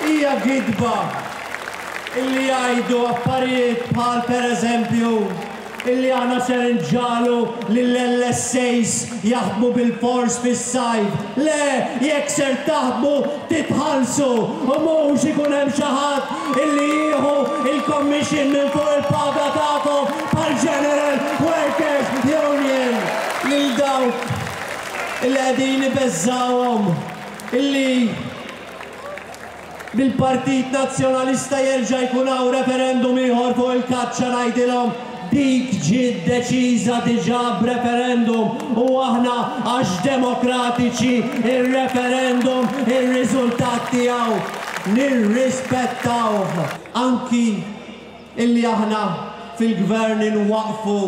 hija gidba illi jgħidu affarijiet bħal pereżempju illi aħna ser inġalu lill-LSAS jaħdmu bil-fors fis-sajf. Le, jekk ser taħdmu titħallsu u mhux ikun hemm xi ħadd illi jieħu il-commission minn fuq il-paga tagħkom bħal-General Workers Union lil dawk illi qegħdin ibeżżawhom illi bil-Partit Nazzjonalista jerġa' jkun hawn referendum ieħor fuq il-kaċċa ngħidilhom dik ġiet deċiża diġà b'referendum u aħna għax demokratiċi ir-referendum ir-riżultat tiegħu nirrispettaw. Anki illi aħna fil-gvern inwaqfu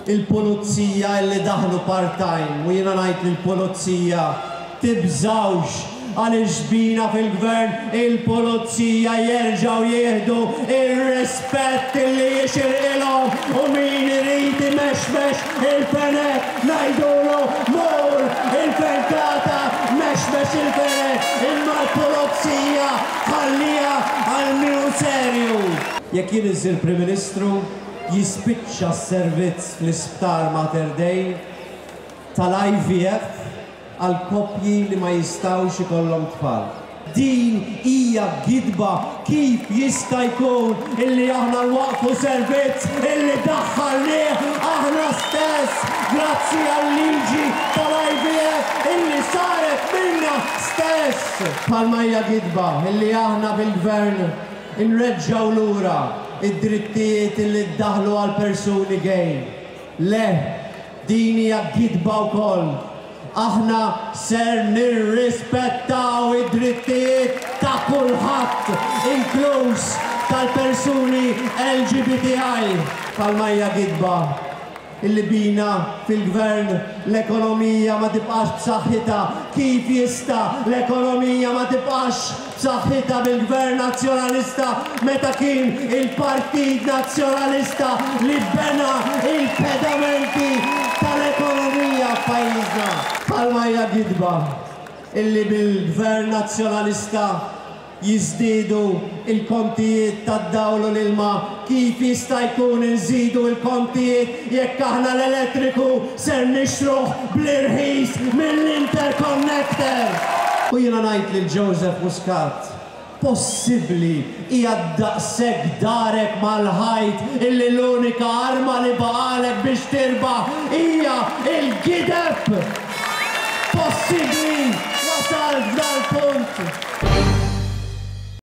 il-pulizija illi daħlu part-time u jiena ngħid lill-pulizija tibżawx għaliex bina fil-gvern il-pulizija jerġgħu jieħdu ir-rispett li jixirqilhom u min irid imexmex il-fenek ngħidulu mur il-fenkata mexmex il-fenek imma l-pulizija ħallija għal-minu serju. Jekk jien iżżir Prim Ministru jispiċċa s-servizz fl-isptar Mater Dei tal-IVF għal koppji li ma jistawx ikollhom tfal. Din hija gidba kif jista' jkun illi aħna nwaqfu servizz illi daħħalnieh aħna stess grazzi għall-liġi tal-IVF illi saret minna stess. Bħalma hija gidba illi aħna bil-gvern inreġġaw lura id-drittijiet illi ddaħlu għal persuni gay. Le, din hija gidba wkoll. Aħna ser nirrispettaw id-drittijiet ta' kulħadd, inkluż tal-persuni LGBTI. Bħalma hija gidba illi bina fil-gvern l-ekonomija ma tibqax b'saħħitha. Kif jista' l-ekonomija ma tibqax b'saħħitha bil-gvern nazzjonalista meta kien il-Partit Nazzjonalista li bena il-pedamenti tal-ekonomija f'pajjiżna. Bħalma hija gidba illi bil-gvern nazzjonalista jiżdiedu il-kontijiet tad-dawl u l-ilma. Kif jista' jkun inżidu il-kontijiet jekk aħna l-elettriku ser nixtruh bl-irħis mill-interconnector? U jiena ngħid lil Joseph Muscat, possibbli hija daqshekk darek mal-ħajt illi l-unika arma li baqalek biex tirbaħ hija il-gideb. Possibbli wasal f'dal punt.